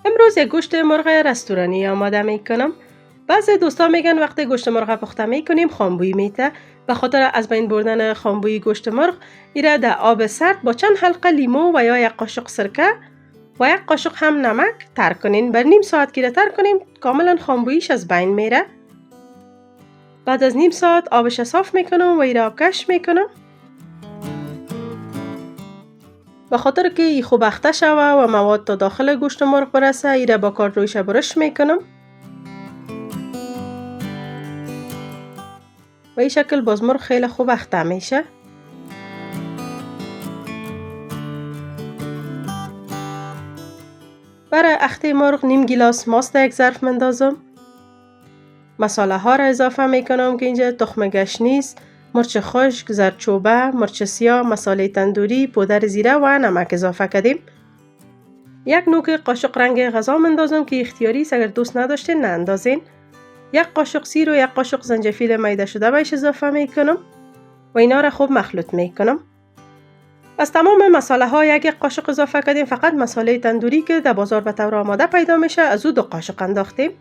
امروز یک گوشت مرغ رستورانی آماده میکنم. بعضی دوستا میگن وقتی گوشت مرغ پخته میکنیم خامبویی میته. به خاطر از بین بردن خامبویی گوشت مرغ ایره در آب سرد با چند حلقه لیمو و یا یک قاشق سرکه و یک قاشق هم نمک تر کنین. بر نیم ساعت که تر کنیم کاملا خامبوییش از بین میره. بعد از نیم ساعت آبش صاف میکنم و ایره آبکش میکنم. به خاطر که ای خوب اخته شوه و مواد تا داخل گوشت مرغ برسه ایره با کارد رویش برش میکنم و این شکل باز مرغ خیلی خوب اخته میشه. برای اخته مرغ نیم گیلاس ماست یک ظرف مندازم. مساله ها را اضافه میکنم که اینجا تخم گشنیز، مرچ خشک، زردچوبه، مرچ سیاه، مساله تندوری، پودر زیره و نمک اضافه کردیم. یک نوک قاشق رنگ غذا مندازم که اختیاری است، اگر دوست نداشتین نه اندازین. یک قاشق سیر و یک قاشق زنجفیل میده شده بهش اضافه میکنم و اینا را خوب مخلوط میکنم. از تمام مساله ها یک قاشق اضافه کردیم. فقط مساله تندوری که در بازار به طور آماده پیدا میشه از او 2 قاشق انداختیم.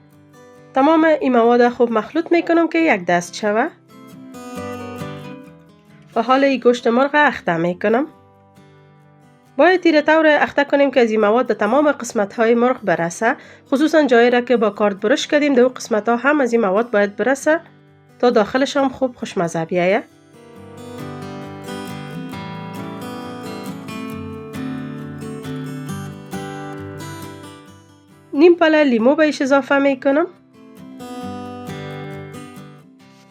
تمام این مواد خوب مخلوط میکنم که یک دست شوه. و حال این گوشت مرغ اخته میکنم. باید تیره طور اخته کنیم که از این مواد در تمام قسمت های مرغ برسه، خصوصا جایی را که با کارد برش کردیم در اون قسمت ها هم از این مواد باید برسه تا داخلش هم خوب خوشمزه بیایه. نیم پله لیمو بهش اضافه میکنم.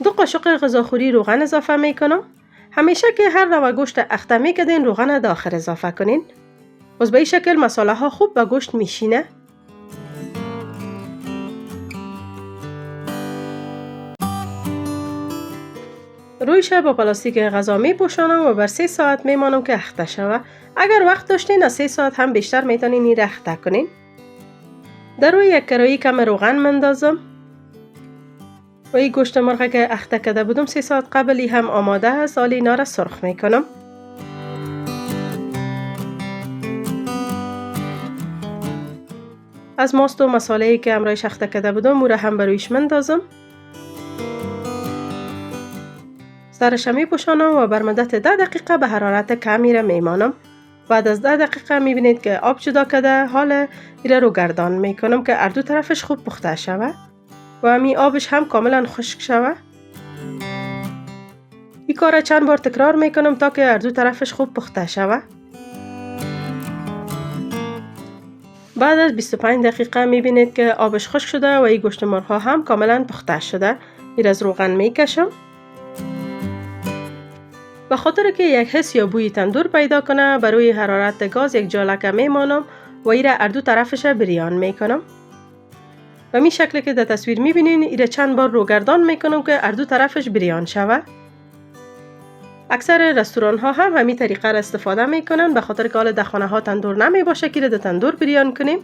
2 قاشق غذاخوری روغن اضافه میکنم. همیشه که هر نوع گوشت اخته میکردین روغن داخل اضافه کنین. باز به این شکل مساله ها خوب به گوشت میشینه. رویش با پلاستیک غذا میپوشانم و بر 3 ساعت میمانم که اخته شوه. اگر وقت داشتین از 3 ساعت هم بیشتر میتونین این را اخته کنین. در روی یک کراهی کم روغن مندازم و این گوشت مرغ که اخته کرده بودم 3 ساعت قبلی هم آماده است. حالا اینا را سرخ میکنم. از ماست و مساله‌ای که امرایش اخته کرده بودم او را هم برویش مندازم. سرش میپوشانم و بر مدت 10 دقیقه به حرارت کمی را میمانم. بعد از 10 دقیقه میبینید که آب جدا کرده. حالا ایره رو گردان میکنم که هر دو طرفش خوب پخته شوه و همین آبش هم کاملا خشک شوه. این کار را چند بار تکرار میکنم تا که هر دو طرفش خوب پخته شوه. بعد از 25 دقیقه میبینید که آبش خشک شده و این گوشت مرغ ها هم کاملا پخته شده. این از روغن میکشم. به خاطر که یک حس یا بوی تندور پیدا کنه بر روی حرارت گاز یک جالکه میمانم و این را هر دو طرفش بریان میکنم. و می شکل که در تصویر میبینین این را چند بار رو گردان میکنم که هر دو طرفش بریان شوه. اکثر رستوران ها هم همین طریقه را استفاده میکنن به خاطر که حال در خانه ها تندور نمی باشه که در تندور بریان کنیم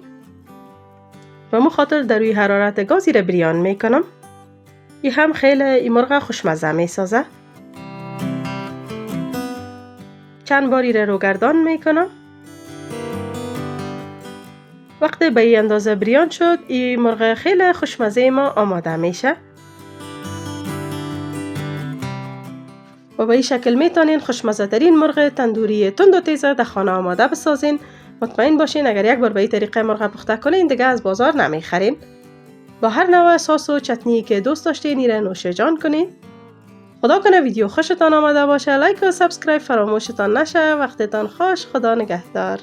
و مو خاطر در روی حرارت گاز را بریان میکنم. این هم خیلی این مرغ خوشمزه میسازه. چند باری را رو گردان میکنم. وقتی به این اندازه بریان شد این مرغ خیلی خوشمزه ما آماده میشه و به این شکل میتونین خوشمزه ترین مرغ تندوری تند و تیز در خانه آماده بسازین. مطمئن باشین اگر یک بار به این طریقه مرغ پخته کنین دیگه از بازار نمیخرین. با هر نوع سس و چتنی که دوست داشتین این را نوش جان کنین. خدا کنه ویدیو خوشتان آمده باشه. لایک و سابسکرایب فراموشتان نشه. وقتتان خوش. خدا نگهدار.